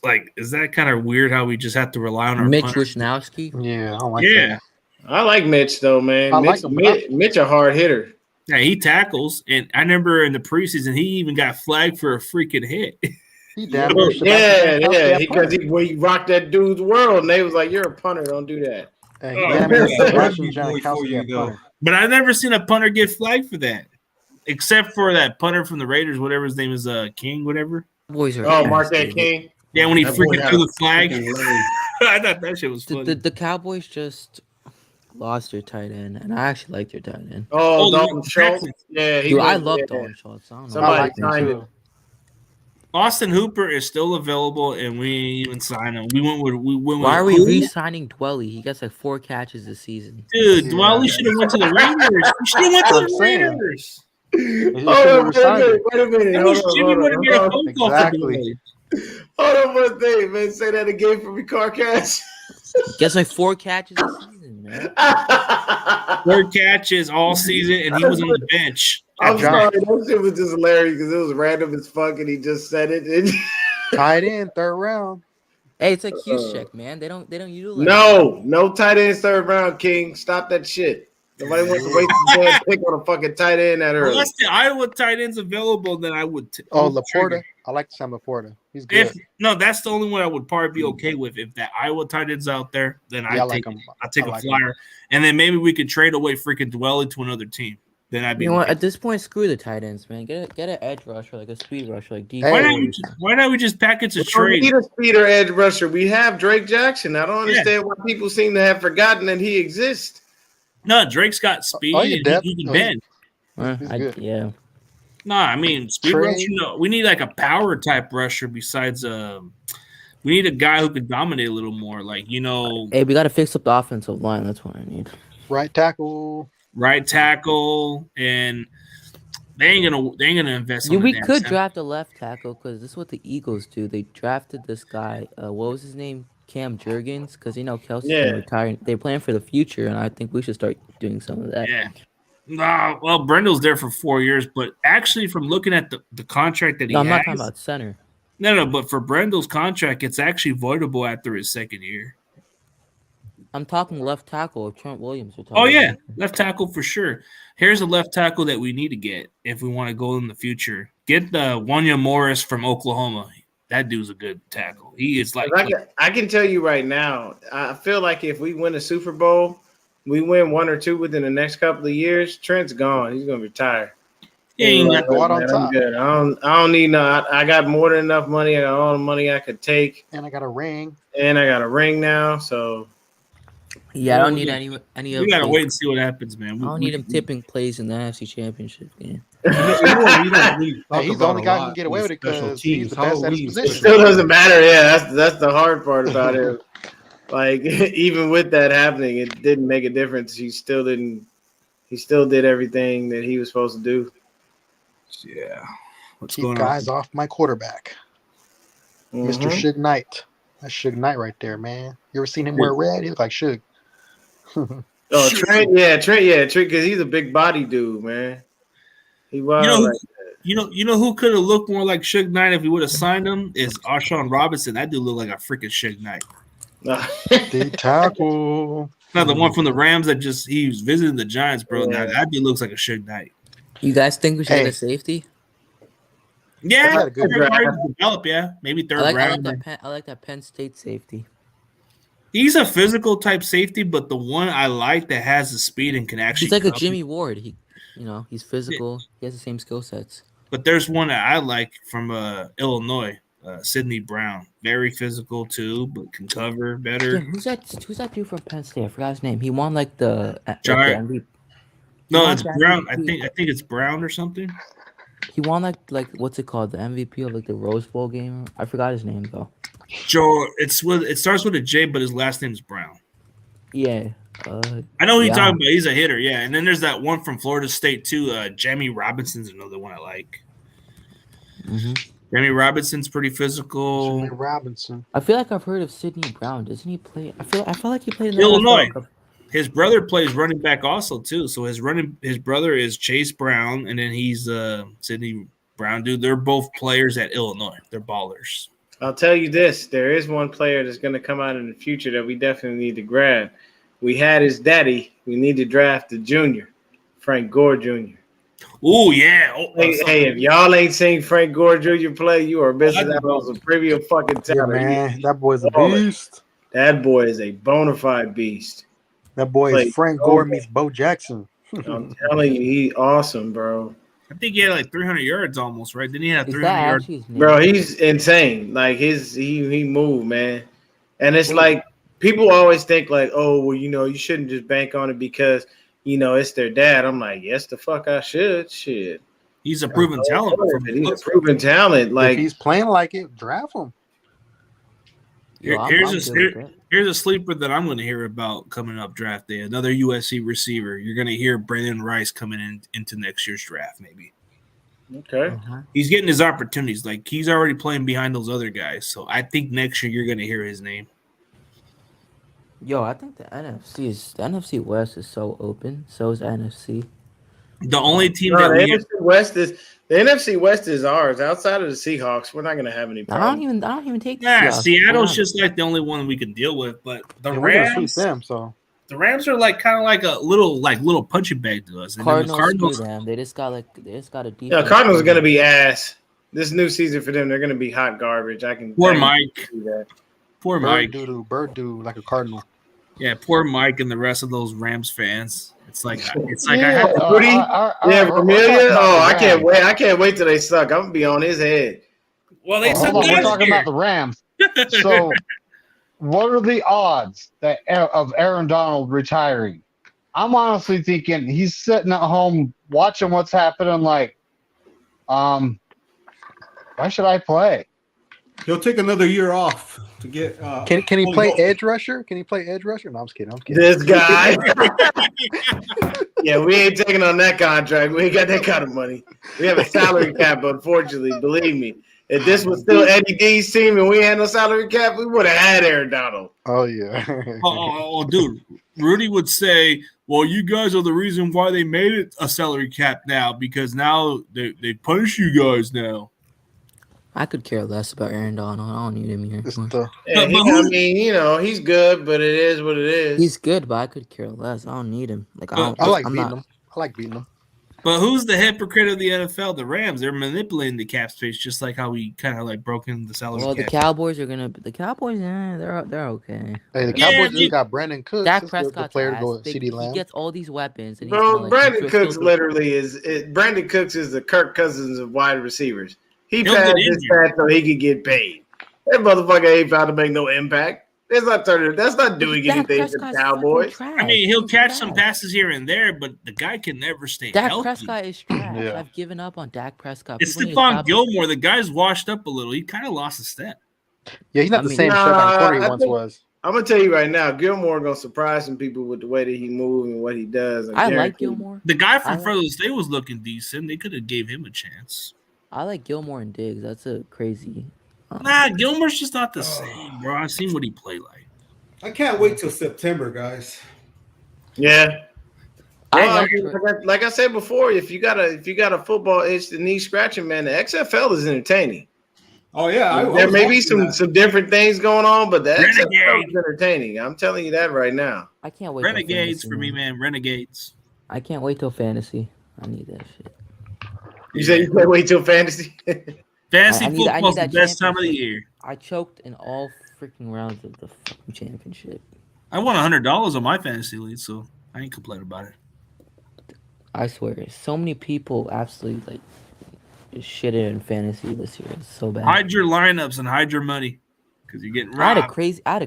Like, is that kind of weird how we just have to rely on our Mitch punter? Wisnowski. Yeah, I don't like Yeah. that. I like Mitch though, man. I like Mitch a hard hitter. Yeah, he tackles, and I remember in the preseason he even got flagged for a freaking hit. He damn near should have Yeah, been yeah, that because he rocked that dude's world, and they was like, "You're a punter, don't do that." punter. He damn near Yeah, Russian before Janikowski you at go. punter. But I've never seen a punter get flagged for that, except for that punter from the Raiders, whatever his name is, King, whatever. Boys are Oh, ass, Marquette dude. King. Yeah, when he That boy freaking had threw a the flag, freaking leg. I thought that shit was funny. The Cowboys just lost their tight end, and I actually like their tight end. Oh, Oh, Dalton Schultz. Texans. Yeah, Dude, I was- love yeah. Dalton Schultz. I don't know. Somebody I like him signed too. it. Austin Hooper is still available, and we ain't even signed him. We went with Why are we who? re-signing Dwelly? He gets like 4 catches this season. Dude, Yeah. Dwelly should have went to the Raiders. He should have went to That's what I'm the saying. Raiders. He Hold should've on, resigned him. wait a minute. I Hold wish on, Jimmy hold would on, have made a hold phone on. call for Exactly. Dwelly. Hold on one thing, man. Say that again for me, Carcass. Gets like 4 catches this season, man. 4 catches all season, and he was on the bench. I'm John. sorry, that shit was just hilarious because it was random as fuck, and he just said it. Tight end, third round. Hey, it's like Juszczyk, man. They don't utilize. No tight end third round, King. Stop that shit. Nobody wants to waste his damn pick on a fucking tight end that early. Unless the Iowa tight end's available, then I would. Oh, pull the trigger. Laporta. I like Sam Laporta. He's good. If no, that's the only one I would probably be okay with. If that Iowa tight end's out there, then Yeah, I I like take him. I take I a like him. flyer, and then maybe we could trade away freaking Dwelly to another team. Then I'd be. You know what? okay. At this point, screw the tight ends, man. Get an edge rusher, like a speed rusher, like D. Why Hey. not we just package a We don't trade? need a speeder edge rusher. We have Drake Jackson. I don't understand why people seem to have forgotten that he exists. No, Drake's got speed. Oh, he's and depth. he can Oh, bend. He's good. Yeah. No, I mean speed Trade. rusher. No, we need like a power type rusher. Besides, we need a guy who can dominate a little more. Like Hey, we got to fix up the offensive line. That's what I need. Right tackle. right tackle, and they ain't gonna invest. Yeah, on we the damn could center. draft a left tackle because this is what the Eagles do. They drafted this guy. What was his name? Cam Jurgens. Because Kelsey's Yeah. gonna retire. They're planning for the future, and I think we should start doing some of that. Yeah. No, well, Brendel's there for 4 years, but actually, from looking at the contract that he No, I'm has, not talking about center. no, but for Brendel's contract, it's actually voidable after his second year. I'm talking left tackle of Trent Williams. Oh yeah, left tackle for sure. Here's a left tackle that we need to get if we want to go in the future. Get the Wanya Morris from Oklahoma. That dude's a good tackle. He is like I can tell you right now, I feel like if we win a Super Bowl, we win 1 or 2 within the next couple of years, Trent's gone. He's gonna retire. he ain't Like, go out on "Man, top." I'm good. I don't need no. I got more than enough money. I got all the money I could take, And I got a ring. and I got a ring now. So Yeah, I don't need Yeah. any we of gotta those- wait and see what happens, man. I don't need him tipping plays in the NFC Championship game. You know what we don't really talk Hey, he's the about only a guy who lot can get away is with it special 'cause he's teams. the How best are at his we in position. it special still doesn't matter. Yeah, that's the hard part about it. Like even with that happening, it didn't make a difference. He still didn't. He still did everything that he was supposed to do. Yeah. What's Keep going guys on? off my quarterback, Mr. Mhm. Suge Knight. That's Suge Knight right there, man. You ever seen him wear red? He look like Suge. Oh, Trent, because he's a big body dude, man. He was. You know, like, you know who could have looked more like Suge Knight if we would have signed him is Alshon Robinson. That dude looked like a freaking Suge Knight. The tackle. Not the one from the Rams that just he was visiting the Giants, bro. Yeah. That dude looks like a Suge Knight. You guys think we should Hey. get a safety? Yeah, That's a good third draft. round to develop. Yeah, maybe third I round. like that Penn State safety. He's a physical type safety, but the one I like that has the speed and can actually. He's like a cover. Jimmy Ward. He's physical. He has the same skill sets. But there's one that I like from Illinois, Sidney Brown. Very physical too, but can cover better. Damn, who's that dude from Penn State? I forgot his name. He won like the Giant- MVP. No, won it's the Brown. MVP. I think it's Brown or something. He won like what's it called? The MVP of like the Rose Bowl game. I forgot his name though. Joe. It starts with a J, but his last name's Brown. Yeah. I know who you're Yeah. talking about. He's a hitter, yeah. And then there's that one from Florida State too. Jamie Robinson's another one I like. mhm. Jamie Robinson's pretty physical. Jimmy Robinson. I feel like I've heard of Sidney Brown. Doesn't he play? I feel like he played in the Illinois. NFL. His brother plays running back also too. So his brother is Chase Brown, and then he's Sidney Brown. Dude, they're both players at Illinois. They're ballers. I'll tell you this: there is one player that's going to come out in the future that we definitely need to grab. We had his daddy. We need to draft the junior, Frank Gore Jr. Oh yeah. Hey, if y'all ain't seen Frank Gore Jr. play, you are missing out on some premium fucking Yeah, talent. man. That boy's a Baller. beast. That boy is a bona fide beast. That boy Like, is Frank oh, Gore man. meets Bo Jackson. I'm telling you, he's awesome, bro. I think he had like 300 yards almost, right? Didn't he have Is 300 that yards? actually his name? Bro, he's insane. Like he moved, man. And it's like people always think like, oh, well, you shouldn't just bank on it because it's their dad. I'm like, yes, the fuck I should. Shit. He's a proven talent. He's a proven talent. If Like he's playing like it, draft him. Yo, I'm Here's good with that. Here's a sleeper that I'm going to hear about coming up draft day. Another USC receiver. You're going to hear Brandon Rice coming into next year's draft, maybe. okay. Uh-huh. He's getting his opportunities. Like, he's already playing behind those other guys. So I think next year you're going to hear his name. Yo, I think the NFC West is so open. So is the NFC. The only team No, that the we have, NFC West is ours. Outside of the Seahawks, we're not gonna have any I problems. don't even take. the yeah, Seahawks. Seattle's Wow. just like the only one we can deal with. But the And we're gonna Rams, sweep them. So the Rams are like kind of like a little punching bag to us. And then the Cardinals, screw them. They just got a defense. Yeah, Cardinals are gonna be ass. This new season for them, they're gonna be hot garbage. I can Poor I can Mike. see that. Poor Mike. bird doo like a cardinal. Yeah, poor Mike and the rest of those Rams fans. It's like I Yeah. have Rudy? Yeah, Vermillion. Oh, I can't wait. wait. I can't wait till they suck. I'm gonna be on his head. well, they said Hold on, we're last talking year. about the Rams. So, what are the odds of Aaron Donald retiring? I'm honestly thinking he's sitting at home watching what's happening. Like, why should I play? He'll take another year off to get. Can he fully play healthy. edge rusher? Can he play edge rusher? No, I'm just kidding. I'm kidding. This guy. Yeah, we ain't taking on that contract. We ain't got that kind of money. We have a salary cap, unfortunately. Believe me. If this was still Eddie D's team and we had no salary cap, we would have had Aaron Donald. Oh yeah. Dude, Rudy would say, "Well, you guys are the reason why they made it a salary cap now because now they punish you guys now." I could care less about Aaron Donald. I don't need him here. It's the Yeah, But I mean, he's good, but it is what it is. He's good, but I could care less. I don't need him. Like But- I like I'm beating not. them. I like beating them. But who's the hypocrite of the NFL? The Rams. They're manipulating the cap space just like how we kind of like broke in the salary Well, the cap. Cowboys are gonna. The Cowboys, they're okay. Hey, the Yeah, Cowboys they- just got Brandon Cooks. Dak That's the Prescott's player to ass. go with CD He Lamb. gets all these weapons, and he's Bro, gonna, Brandon he's Cooks still- literally Brandon Cooks is the Kirk Cousins of wide receivers. He He'll passed get his injured. pass so he could get paid. That motherfucker ain't about to make no impact. That's not doing Dak anything for the Prescott's Cowboys. freaking trash. I mean, he'll He's catch some trash. passes here and there, but the guy can never stay Dak healthy. Prescott is trash. Yeah. I've given up on Dak Prescott. It's People need to Stephon stop- Gilmore. The guy's washed up a little. He kind of lost a step. Yeah, he's not I the mean- same shutdown corner he I once think- was. I'm gonna tell you right now, Gilmore gonna surprise some people with the way that he moves and what he does. I like guarantee- Gilmore. The guy from I like- Fresno State was looking decent. They could have gave him a chance. I like Gilmore and Diggs. That's a crazy. Nah, Gilmore's just not the same, bro. I've seen what he played like. I can't wait till September, guys. Yeah. I Well, like. like I said before, if you got a football itch, the knee scratching, man, the XFL is entertaining. Oh yeah, I There was may be watching some different things going on, but the XFL Renegade. is entertaining. I'm telling you that right now. I can't wait. till Renegades fantasy, for me, man. Renegades. I can't wait till fantasy. I need that shit. You say you can't wait till fantasy? Fantasy I need football's the that best time of the championship. year. I choked in all freaking rounds of the fucking championship. I won $100 on my fantasy league, so I ain't complaining about it. I swear, so many people absolutely like just shitted in fantasy this year. It's so bad. Hide your lineups and hide your money because you're getting I had a robbed.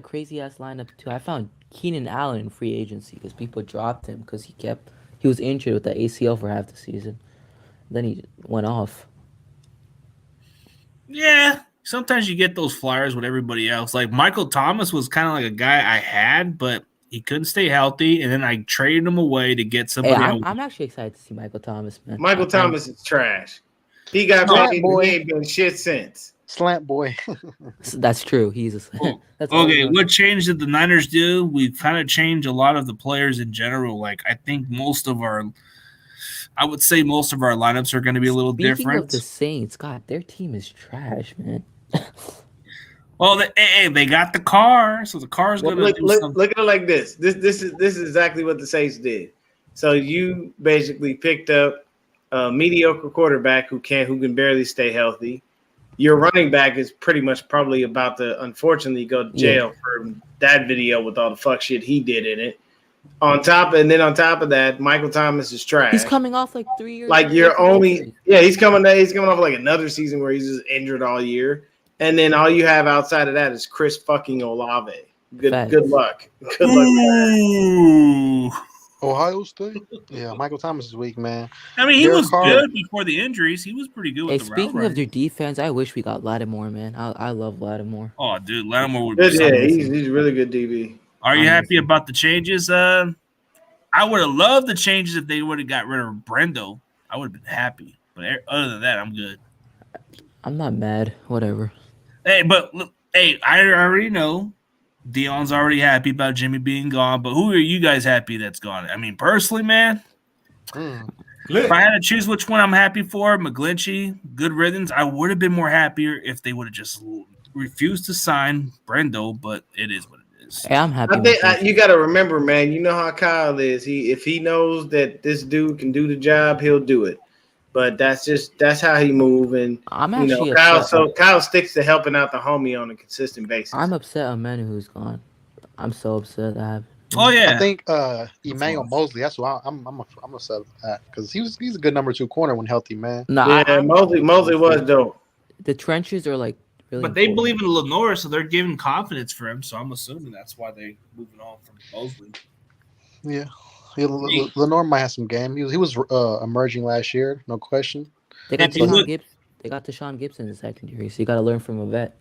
crazy ass lineup too. I found Keenan Allen in free agency because people dropped him because he was injured with the ACL for half the season. Then he went off. Yeah, sometimes you get those flyers with everybody else. Like Michael Thomas was kind of like a guy I had, but he couldn't stay healthy, and then I traded him away to get Hey, somebody else. I'm actually excited to see Michael Thomas, man. Michael Thomas is trash. He got Slant paid. boy. He ain't been shit since. Slant boy. That's true. He's a. Oh, That's all Okay, he knows. what change did the Niners do? We've kind of changed a lot of the players in general. Like I think I would say most of our lineups are going to be a little Speaking different. of the Saints, God, their team is trash, man. Well, they got the car, so the car's Well, going to do something. look at it like this. This is exactly what the Saints did. So you basically picked up a mediocre quarterback who can barely stay healthy. Your running back is pretty much probably about to unfortunately go to jail for that video with all the fuck shit he did in it. On top of that, Michael Thomas is trash. He's coming off like 3 years. Like of you're football only injury. he's coming off like another season where he's just injured all year. And then all you have outside of that is Chris fucking Olave. Facts. Good luck. Good luck with that. Ooh. Ohio State. Yeah, Michael Thomas is weak, man. I mean, he Derek was Carr. good before the injuries. He was pretty good Hey, with the route speaking of running. their defense, I wish we got Lattimore, man. I love Lattimore. Oh, dude, Lattimore would be Yeah, something. he's really good DB. Are you I'm happy about the changes? I would have loved the changes if they would have got rid of Brendo. I would have been happy. But other than that, I'm good. I'm not mad. Whatever. Hey, but look, I already know Dion's already happy about Jimmy being gone. But who are you guys happy that's gone? I mean, personally, man, Lit. if I had to choose which one I'm happy for, McGlinchey, good riddance, I would have been more happier if they would have just refused to sign Brendo. But it is what it is. Hey, I'm happy. I with think this. you got to remember, man. You know how Kyle is. If he knows that this dude can do the job, he'll do it. But that's how he move. And I'm you actually know, Kyle. upset. So Kyle sticks to helping out the homie on a consistent basis. I'm upset on Menu's gone. I'm so upset. Oh yeah, I think Emmanuel Mosley. That's why I'm upset with that because he's a good number 2 corner when healthy, man. No, yeah, Mosley was dope. the trenches are like really. but they important. believe in Lenore, so they're giving confidence for him. So I'm assuming that's why they moving on from Mosley. Yeah, Lenore might have some game. He was emerging last year, no question. They got if you look- Deshaun Gibson in the secondary, so you got to learn from a vet.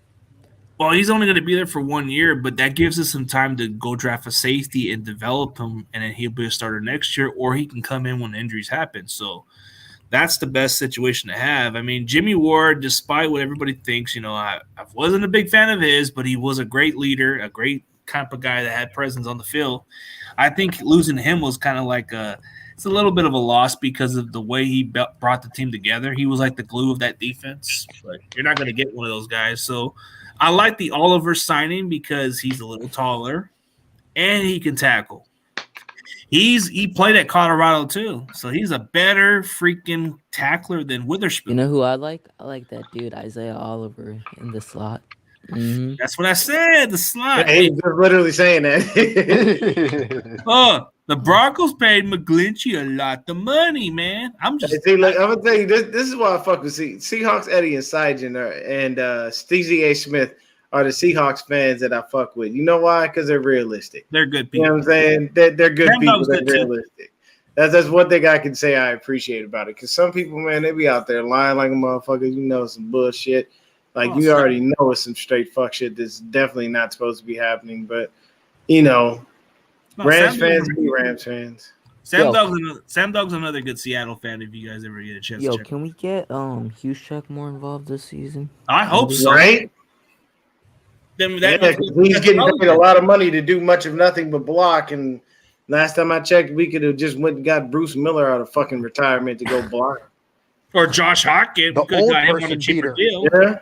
Well, he's only going to be there for 1 year, but that gives us some time to go draft a safety and develop him, and then he'll be a starter next year, or he can come in when injuries happen. So that's the best situation to have. I mean, Jimmy Ward, despite what everybody thinks, I wasn't a big fan of his, but he was a great leader, a great kind of guy that had presence on the field. I think losing him was kind of like it's a little bit of a loss because of the way he brought the team together. He was like the glue of that defense, but you're not going to get one of those guys. So I like the Oliver signing because he's a little taller and he can tackle. He played at Colorado too, so he's a better freaking tackler than Witherspoon. You know who I like? I like that dude Isaiah Oliver in the slot. Mm-hmm. That's what I said. The slot. He's just literally saying that. The Broncos paid McGlinchey a lot of money, man. I'm just see, like, I'm gonna tell you this is why I fuck with Seahawks. Eddie and Syjan and Stevie A. Smith are the Seahawks fans that I fuck with. You know why? Because they're realistic. They're good people. You know what I'm saying? They're good Sam people. Doug's They're good too. realistic. That's one thing I can say I appreciate about it. Because some people, man, they be out there lying like a motherfucker. You know, some bullshit. Like, you already know it's some straight fuck shit that's definitely not supposed to be happening. But, you know, Rams fans be Rams fans. Sam Doug's another good Seattle fan if you guys ever get a chance to check. Can we get Juszczyk more involved this season? I hope so. Right? Then He's getting paid a lot of money to do much of nothing but block. And last time I checked, we could have just went and got Bruce Miller out of fucking retirement to go block. Or Josh Hawkins. The old person beater. Deal. Yeah.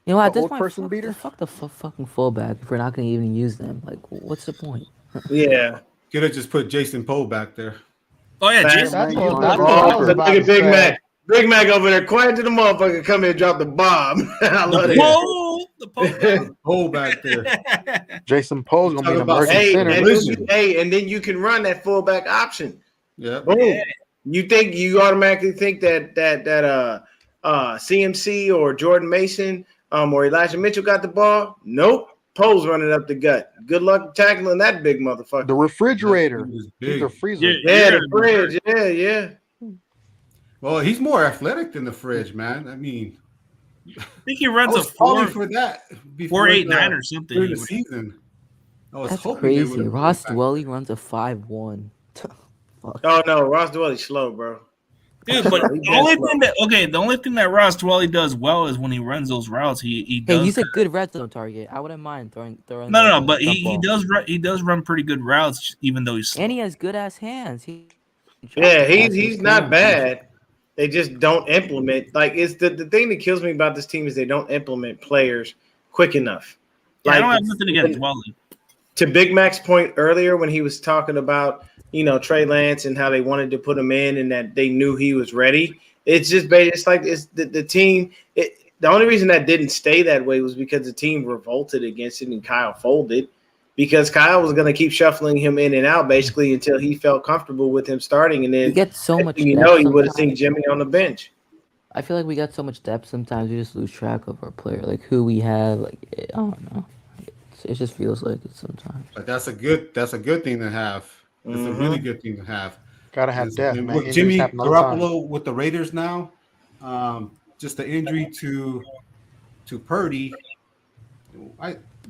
You know, at The this old point, person beater? fuck the fucking fullback if we're not going to even use them. Like, what's the point? Yeah. Could have just put Jason Poe back there. Oh yeah, That's Jason. That's Man, what, you that's know, what I was Look about at to Big say. Mac. Big Mac over there, quiet to the motherfucker. Come here, drop the bomb. I love The it. pole. The pole. Poe back there. Jason Poe's gonna be an Talk about- emergency center. And then you can run that fullback option. Yeah. Boom. Yeah. You automatically think that CMC or Jordan Mason or Elijah Mitchell got the ball? Nope. Poe's running up the gut. Good luck tackling that big motherfucker. The refrigerator. He was He's big. a freezer. Yeah, the fridge. Yeah. Well, he's more athletic than the fridge, man. I mean, I think he I runs a was calling 4, for that before 4.89 or something. during the season. I was That's hoping they crazy. would- Ross Dwelly runs a 5.1. Fuck. Oh no, Ross Dwelly's slow, bro. Dude, but the only thing that Ross Dwelly does well is when he runs those routes. He does. Hey, he's a good red zone target. I wouldn't mind throwing. No, but he does run pretty good routes, even though he's slow. And he has good ass hands. Yeah, he's not bad. They just don't implement. Like, it's the thing that kills me about this team is they don't implement players quick enough. Yeah, I Like, don't have nothing against Dwelly. to Big Mac's point earlier when he was talking about, you know, Trey Lance and how they wanted to put him in and that they knew he was ready. It's just it's like it's the team. The only reason that didn't stay that way was because the team revolted against it and Kyle folded, because Kyle was going to keep shuffling him in and out basically until he felt comfortable with him starting, and then We get so much. you depth know, you would have seen sometimes. Jimmy on the bench. I feel like we got so much depth. Sometimes we just lose track of our player, like who we have. Like, I don't know. It just feels like it sometimes. But that's a good thing to have. It's a really good thing to have. Gotta have depth, And man. with Injuries Jimmy happen all the time. Garoppolo with the Raiders now, just the injury to Purdy,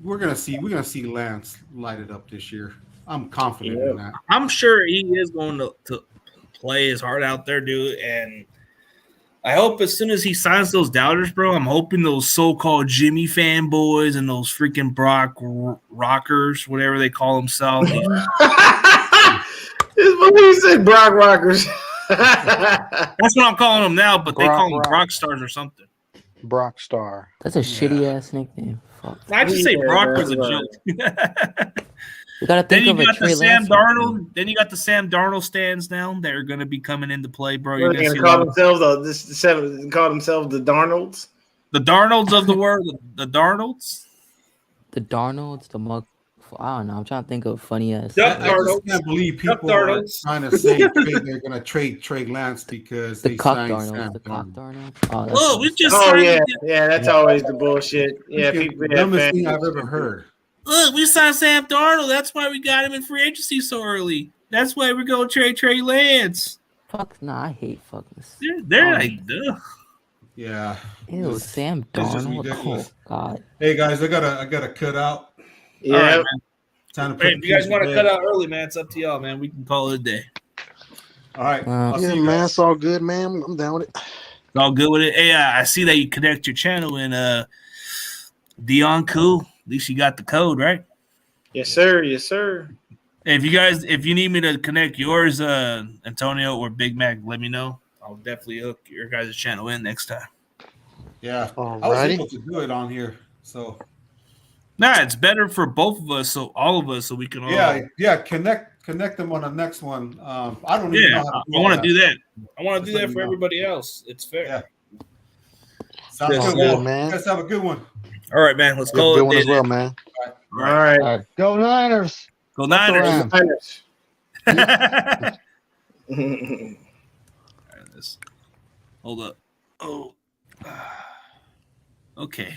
we're gonna see Lance light it up this year. I'm confident in that. I'm sure he is going to play his heart out there, dude. And I hope as soon as he signs those doubters, bro, I'm hoping those so-called Jimmy fanboys and those freaking Brock rockers, whatever they call themselves. This is what we said, Brock Rockers. That's what I'm calling them now, but they Brock call them Rock. Brock Stars or something. Brock Star. That's a shitty ass nickname. Fuck. I just say Yeah, Brock was a right. joke. We gotta Then think you of a got the Trey Sam Lance. Darnold. Then you got the Sam Darnold stands now. They're going to be coming into play, bro. You're They're going to see gonna call themselves the Darnolds. the Darnolds of the world. The Darnolds. The Darnolds, the mug. I don't know. I'm trying to think of funny ass. Duck I just Darnolds. can't believe Duck people are Darnolds. trying to say they're going to trade Trey Lance because The they cock signed Darnolds. Sam The cock Darnold. Darnolds. Oh, that's Oh, nice. we just Oh signed. yeah, that's always the bullshit. Yeah, It's people the dumbest thing I've ever heard. Look, we signed Sam Darnold. That's why we got him in free agency so early. That's why we're going to trade Trey Lance. Fuck. Nah, I hate fucking this. They're like, ugh. Yeah. Ew, It's- Sam it's just Darnold. Oh ridiculous. God. Hey guys, I gotta cut out. Yeah, All right, man. Time to put Hey, if you guys the want to kids cut bed. out early, man, it's up to y'all, man. We can call it a day. All right. Wow. I'll Yeah, see you man, guys. it's all good, man. I'm down with it. It's all good with it. Hey, I see that you connect your channel and Dion Cool. At least you got the code, right? yes sir, yes sir. If you need me to connect yours, Antonio or Big Mac, let me know. I'll definitely hook your guys' channel in next time. Yeah, I was Alrighty. able to do it on here. So Nah, it's better for both of us, so all of us, so we can all. yeah. Connect them on the next one. I don't even know how to I want to do that. I want to Just do let that me for know. everybody else. It's fair. Yeah. Sounds Yes, good, sir. man. Man. You guys have a good one. All right, man. Let's You have a call good it one a as day well, then. man. All All right. right. All right, go Niners. Go Fuck the Niners. Rams. Niners. All right, hold up. Oh. Okay.